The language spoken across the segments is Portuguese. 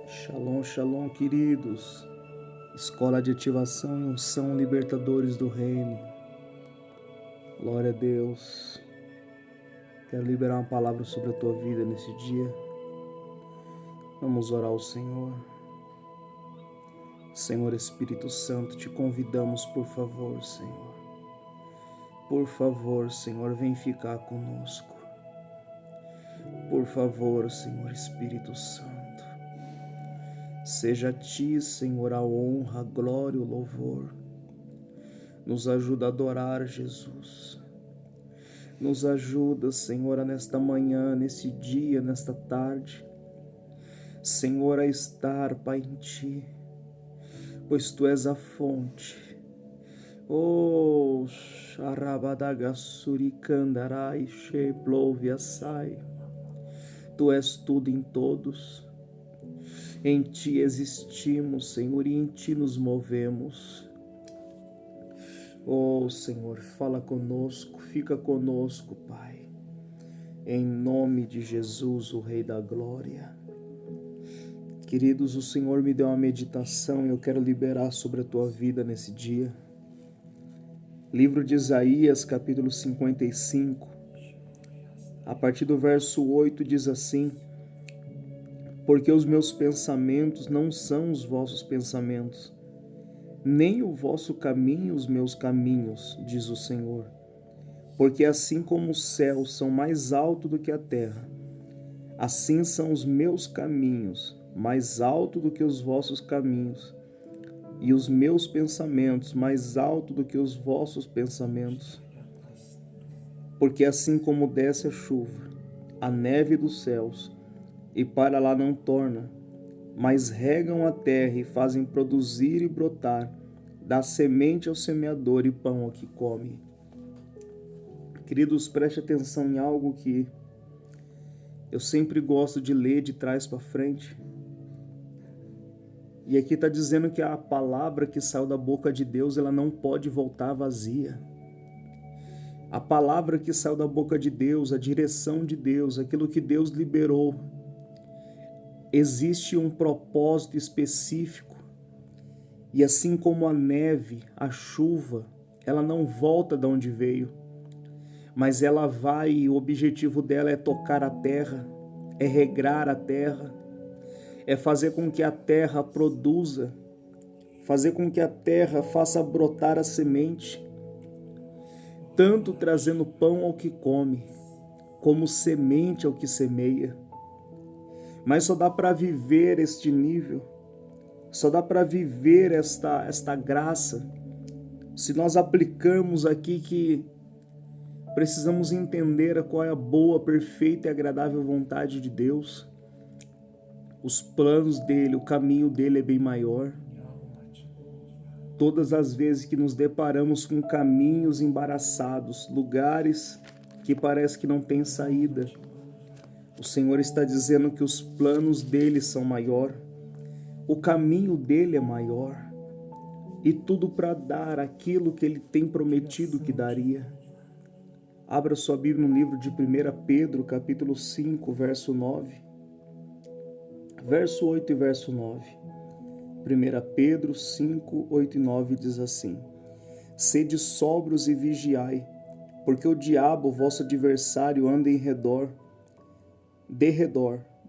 Shalom, shalom, queridos. Escola de ativação e unção libertadores do reino. Glória a Deus. Quero liberar uma palavra sobre a tua vida nesse dia. Vamos orar ao Senhor. Senhor Espírito Santo, te convidamos, por favor, Senhor. Por favor, Senhor, vem ficar conosco. Por favor, Senhor Espírito Santo. Seja a ti, Senhor, a honra, a glória e o louvor. Nos ajuda a adorar, Jesus. Nos ajuda, Senhor, nesta manhã, nesse dia, nesta tarde. Senhor, a estar, Pai, em ti, pois tu és a fonte. Oh, Sharabadagasurikandarai Shebloviasai. Tu és tudo em todos. Em ti existimos, Senhor, e em ti nos movemos. Oh, Senhor, fala conosco, fica conosco, Pai. Em nome de Jesus, o Rei da Glória. Queridos, o Senhor me deu uma meditação e eu quero liberar sobre a tua vida nesse dia. Livro de Isaías, capítulo 55, a partir do verso 8, diz assim: porque os meus pensamentos não são os vossos pensamentos, nem o vosso caminho os meus caminhos, diz o Senhor. Porque assim como os céus são mais altos do que a terra, assim são os meus caminhos mais altos do que os vossos caminhos, e os meus pensamentos mais altos do que os vossos pensamentos. Porque assim como desce a chuva, a neve dos céus, e para lá não torna, mas regam a terra e fazem produzir e brotar, dá semente ao semeador e pão ao que come. Queridos, preste atenção em algo que eu sempre gosto de ler de trás para frente. E aqui está dizendo que a palavra que saiu da boca de Deus, ela não pode voltar vazia. A palavra que saiu da boca de Deus, a direção de Deus, aquilo que Deus liberou, existe um propósito específico. E assim como a neve, a chuva, ela não volta de onde veio, mas ela vai, e o objetivo dela é tocar a terra, é regrar a terra, é fazer com que a terra produza, fazer com que a terra faça brotar a semente, tanto trazendo pão ao que come, como semente ao que semeia. Mas só dá para viver este nível, só dá para viver esta graça, se nós aplicamos aqui que precisamos entender qual é a boa, perfeita e agradável vontade de Deus. Os planos dele, o caminho dele é bem maior. Todas as vezes que nos deparamos com caminhos embaraçados, lugares que parece que não tem saída, o Senhor está dizendo que os planos dele são maior, o caminho dele é maior, e tudo para dar aquilo que ele tem prometido que daria. Abra sua Bíblia no livro de 1 Pedro, capítulo 5, verso 9. Verso 8 e verso 9. 1 Pedro 5, 8 e 9 diz assim: sede sóbrios e vigiai, porque o diabo, vosso adversário, anda em redor,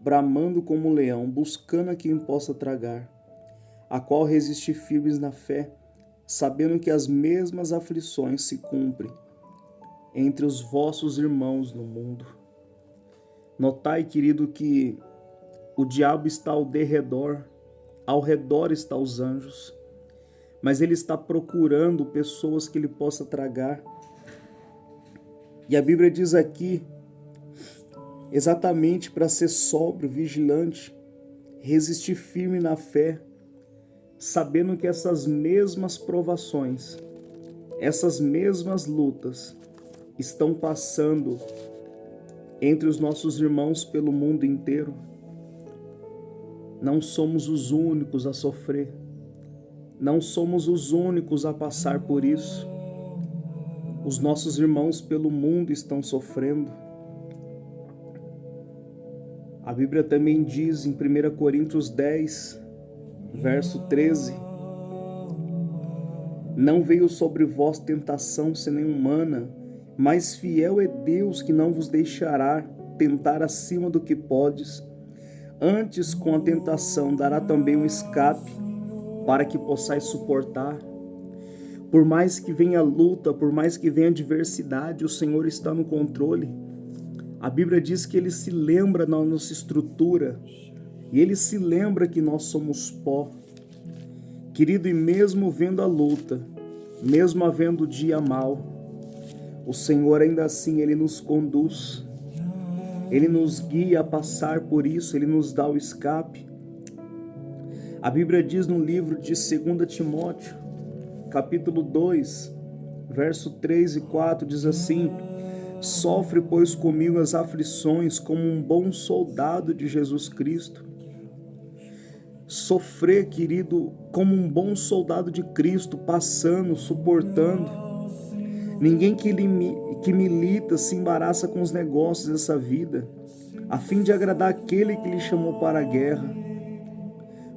bramando como um leão, buscando a quem possa tragar, a qual resiste firmes na fé, sabendo que as mesmas aflições se cumprem entre os vossos irmãos no mundo. Notai, querido, que o diabo está ao redor está os anjos, mas ele está procurando pessoas que ele possa tragar. E a Bíblia diz aqui, exatamente para ser sóbrio, vigilante, resistir firme na fé, sabendo que essas mesmas provações, essas mesmas lutas estão passando entre os nossos irmãos pelo mundo inteiro. Não somos os únicos a sofrer, não somos os únicos a passar por isso. Os nossos irmãos pelo mundo estão sofrendo. A Bíblia também diz em 1 Coríntios 10, verso 13: não veio sobre vós tentação senão humana, mas fiel é Deus que não vos deixará tentar acima do que podes. Antes, com a tentação, dará também um escape, para que possais suportar. Por mais que venha luta, por mais que venha adversidade, o Senhor está no controle. A Bíblia diz que Ele se lembra da nossa estrutura, e Ele se lembra que nós somos pó. Querido, e mesmo vendo a luta, mesmo havendo o dia mau, o Senhor ainda assim, Ele nos conduz. Ele nos guia a passar por isso, Ele nos dá o escape. A Bíblia diz no livro de 2 Timóteo, capítulo 2, verso 3 e 4, diz assim: sofre, pois, comigo as aflições como um bom soldado de Jesus Cristo. Sofrer, querido, como um bom soldado de Cristo, passando, suportando. Ninguém que milita se embaraça com os negócios dessa vida, a fim de agradar aquele que lhe chamou para a guerra.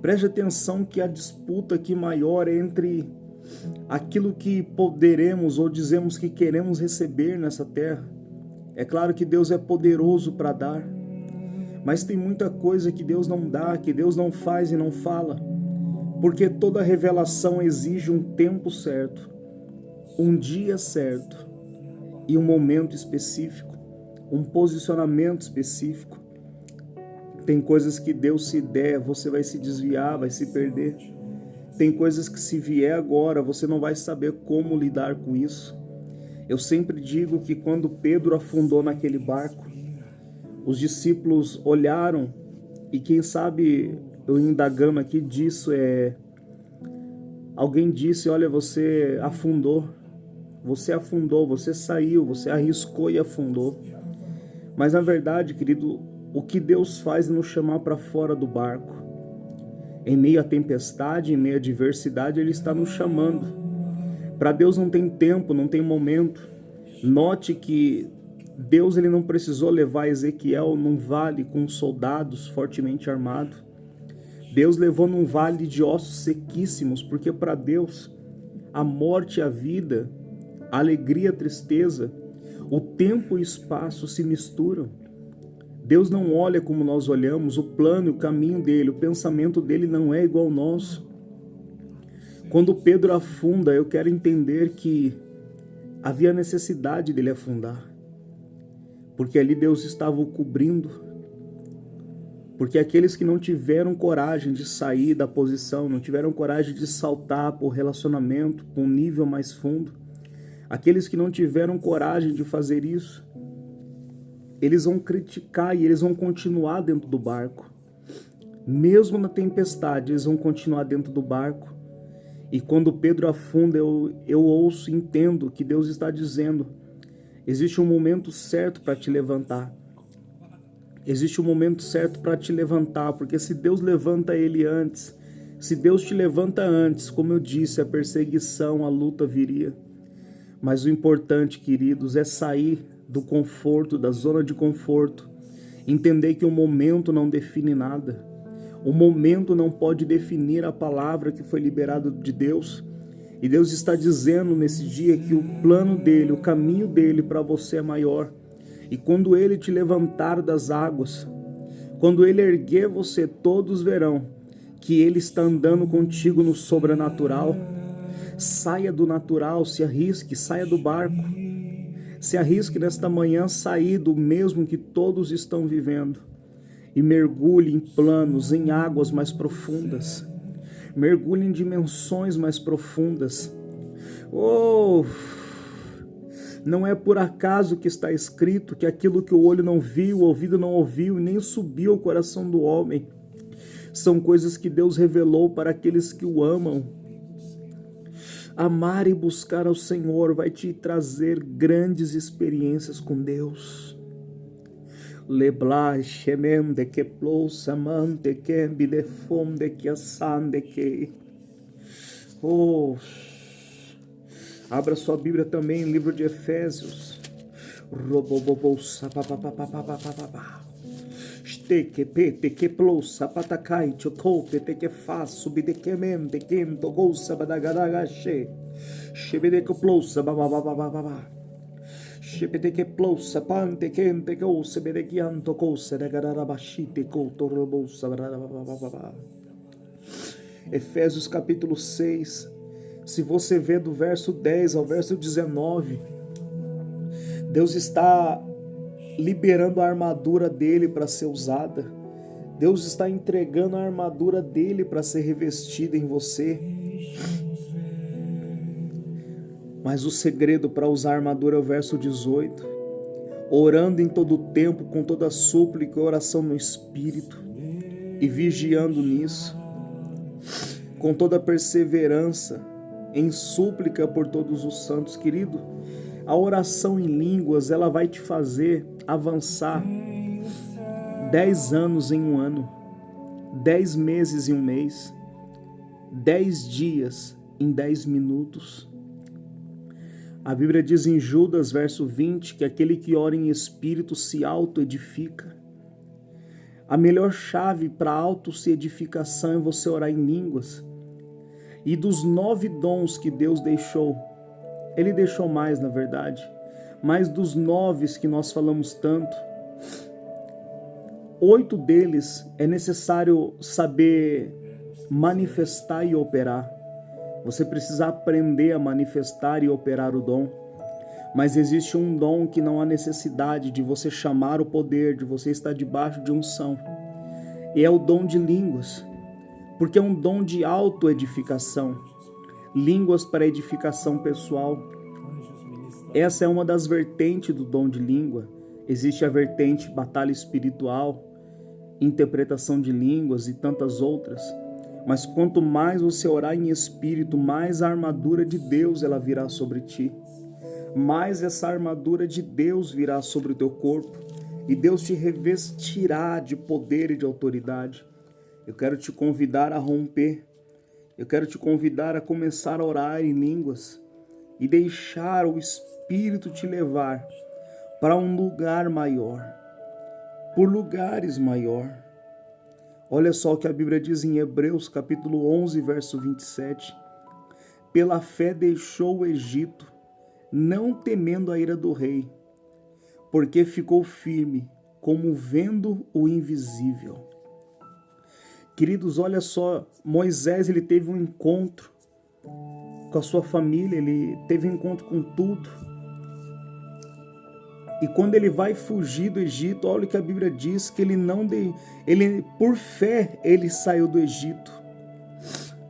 Preste atenção que a disputa aqui maior é entre aquilo que poderemos ou dizemos que queremos receber nessa terra. É claro que Deus é poderoso para dar, mas tem muita coisa que Deus não dá, que Deus não faz e não fala, porque toda revelação exige um tempo certo, um dia certo e um momento específico, um posicionamento específico. Tem coisas que Deus, se der, você vai se desviar, vai se perder. Tem coisas que, se vier agora, você não vai saber como lidar com isso. Eu sempre digo que quando Pedro afundou naquele barco, os discípulos olharam e, quem sabe, eu indagando aqui disso, alguém disse: olha, você afundou, você saiu, você arriscou e afundou. Mas na verdade, querido, o que Deus faz é nos chamar para fora do barco. Em meio à tempestade, em meio à adversidade, Ele está nos chamando. Para Deus não tem tempo, não tem momento. Note que Deus, Ele não precisou levar Ezequiel num vale com soldados fortemente armados. Deus levou num vale de ossos sequíssimos, porque para Deus a morte e a vida, a alegria e a tristeza, o tempo e o espaço se misturam. Deus não olha como nós olhamos, o plano e o caminho dele, o pensamento dele não é igual ao nosso. Quando Pedro afunda, eu quero entender que havia necessidade dele afundar, porque ali Deus estava o cobrindo, porque aqueles que não tiveram coragem de sair da posição, não tiveram coragem de saltar por relacionamento, por um nível mais fundo, aqueles que não tiveram coragem de fazer isso, eles vão criticar e eles vão continuar dentro do barco. Mesmo na tempestade, eles vão continuar dentro do barco. E quando Pedro afunda, eu ouço e entendo que Deus está dizendo: existe um momento certo para te levantar. Existe um momento certo para te levantar, porque se Deus levanta ele antes, se Deus te levanta antes, como eu disse, a perseguição, a luta viria. Mas o importante, queridos, é sair do conforto, da zona de conforto. Entender que o momento não define nada. O momento não pode definir a palavra que foi liberada de Deus. E Deus está dizendo nesse dia que o plano dele, o caminho dele para você é maior. E quando ele te levantar das águas, quando ele erguer você, todos verão que ele está andando contigo no sobrenatural. Saia do natural, se arrisque, saia do barco. Se arrisque nesta manhã sair do mesmo que todos estão vivendo e mergulhe em planos, em águas mais profundas. Mergulhe em dimensões mais profundas. Oh, não é por acaso que está escrito que aquilo que o olho não viu, o ouvido não ouviu e nem subiu ao coração do homem, são coisas que Deus revelou para aqueles que o amam. Amar e buscar ao Senhor vai te trazer grandes experiências com Deus. Lebla shemende que plousamante que bidefonde que assande que. Oh, abra sua Bíblia também no livro de Efésios. te que pete que plosa patakai chotope te que faço bide que mente quento goza badagadagashe shebede que plosa babababababa shebede que plosa pante quente goza bede que anto goza da garabashite cotorbosa bababababa. Efésios capítulo 6, se você vê do verso 10 ao verso 19, Deus está liberando a armadura dele para ser usada. Deus está entregando a armadura dele para ser revestida em você. Mas o segredo para usar a armadura é o verso 18. Orando em todo o tempo, com toda súplica e oração no Espírito, e vigiando nisso, com toda perseverança, em súplica por todos os santos. Querido, a oração em línguas, ela vai te fazer avançar 10 anos em um ano, 10 meses em um mês, 10 dias em 10 minutos. A Bíblia diz em Judas, verso 20, que aquele que ora em espírito se auto-edifica. A melhor chave para a auto-edificação é você orar em línguas. E dos 9 dons que Deus deixou, Ele deixou mais, na verdade, mas dos 9 que nós falamos tanto, 8 deles é necessário saber manifestar e operar. Você precisa aprender a manifestar e operar o dom. Mas existe um dom que não há necessidade de você chamar o poder, de você estar debaixo de unção. E é o dom de línguas, porque é um dom de autoedificação. Línguas para edificação pessoal. Essa é uma das vertentes do dom de língua. Existe a vertente batalha espiritual, interpretação de línguas e tantas outras. Mas quanto mais você orar em espírito, mais a armadura de Deus ela virá sobre ti. Mais essa armadura de Deus virá sobre o teu corpo e Deus te revestirá de poder e de autoridade. Eu quero te convidar a romper, eu quero te convidar a começar a orar em línguas e deixar o Espírito te levar para um lugar maior, por lugares maior. Olha só o que a Bíblia diz em Hebreus capítulo 11, verso 27. Pela fé deixou o Egito, não temendo a ira do rei, porque ficou firme, como vendo o invisível. Queridos, olha só, Moisés ele teve um encontro com a sua família, ele teve um encontro com tudo. E quando ele vai fugir do Egito, olha o que a Bíblia diz, que por fé ele saiu do Egito.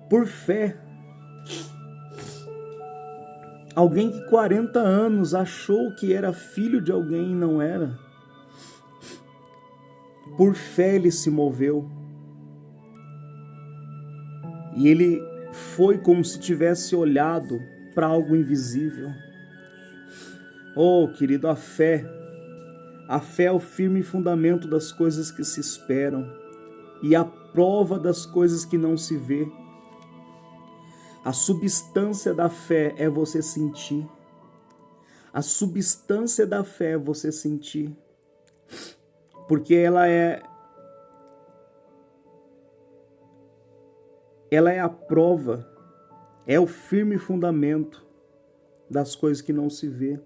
Por fé. Alguém que 40 anos achou que era filho de alguém e não era. Por fé ele se moveu. E ele foi como se tivesse olhado para algo invisível. Oh, querido, a fé é o firme fundamento das coisas que se esperam e a prova das coisas que não se vê. A substância da fé é você sentir. A substância da fé é você sentir. Porque ela é a prova, é o firme fundamento das coisas que não se vê.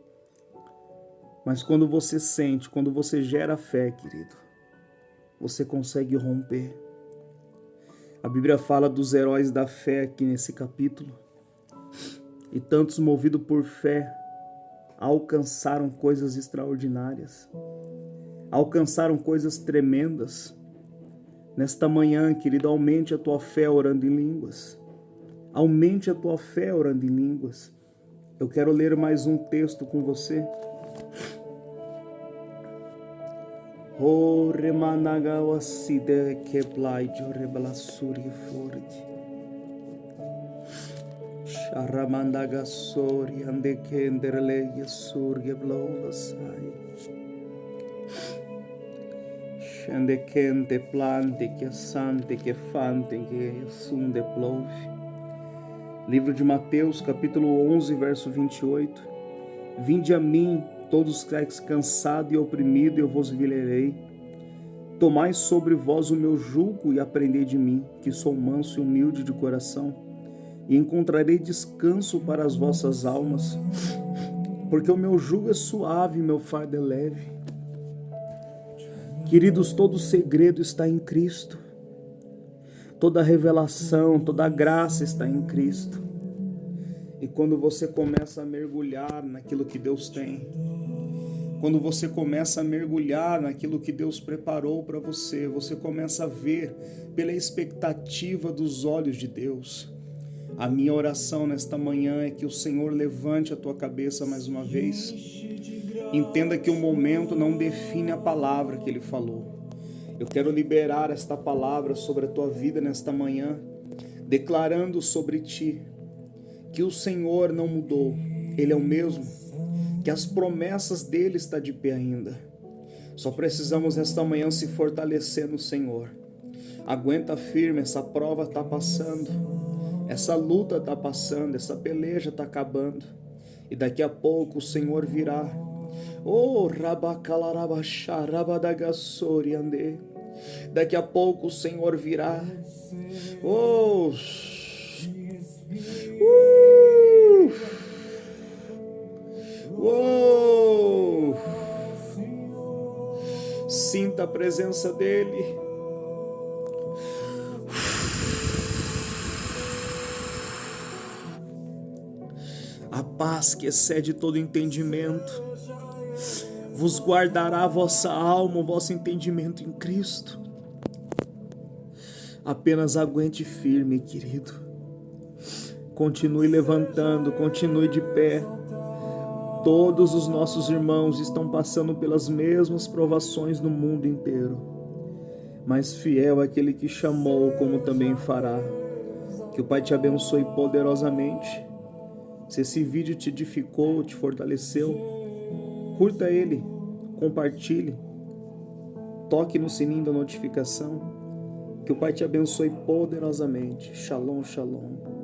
Mas quando você sente, quando você gera fé, querido, você consegue romper. A Bíblia fala dos heróis da fé aqui nesse capítulo. E tantos movidos por fé alcançaram coisas extraordinárias. Alcançaram coisas tremendas. Nesta manhã, querido, aumente a tua fé orando em línguas. Aumente a tua fé orando em línguas. Eu quero ler mais um texto com você. O remanagawa side keplai jorebala suri forte. Sharamandaga sori ande kenderle surge blovasai. Shande kente plante que sante que fante que sunde plove. Livro de Mateus, capítulo 11, verso 28. Vinde a mim, todos que estáis cansados e oprimidos, eu vos liberei. Tomai sobre vós o meu jugo e aprendei de mim, que sou manso e humilde de coração, e encontrarei descanso para as vossas almas, porque o meu jugo é suave e meu fardo é leve. Queridos, todo segredo está em Cristo, toda revelação, toda graça está em Cristo. E quando você começa a mergulhar naquilo que Deus tem, quando você começa a mergulhar naquilo que Deus preparou para você, você começa a ver pela expectativa dos olhos de Deus. A minha oração nesta manhã é que o Senhor levante a tua cabeça mais uma vez. Entenda que o momento não define a palavra que Ele falou. Eu quero liberar esta palavra sobre a tua vida nesta manhã, declarando sobre ti que o Senhor não mudou, Ele é o mesmo, que as promessas dele estão de pé ainda. Só precisamos nesta manhã se fortalecer no Senhor. Aguenta firme, essa prova está passando, essa luta está passando, essa peleja está acabando, e daqui a pouco o Senhor virá. Oh, rabacalarabacharabadagassoriande. Daqui a pouco o Senhor virá. Oh, uou! Sinta a presença dele. A paz que excede todo entendimento vos guardará a vossa alma, o vosso entendimento em Cristo. Apenas aguente firme, querido. Continue levantando, continue de pé. Todos os nossos irmãos estão passando pelas mesmas provações no mundo inteiro, mas fiel é aquele que chamou, como também fará. Que o Pai te abençoe poderosamente. Se esse vídeo te edificou, te fortaleceu, curta ele, compartilhe, toque no sininho da notificação. Que o Pai te abençoe poderosamente. Shalom, shalom.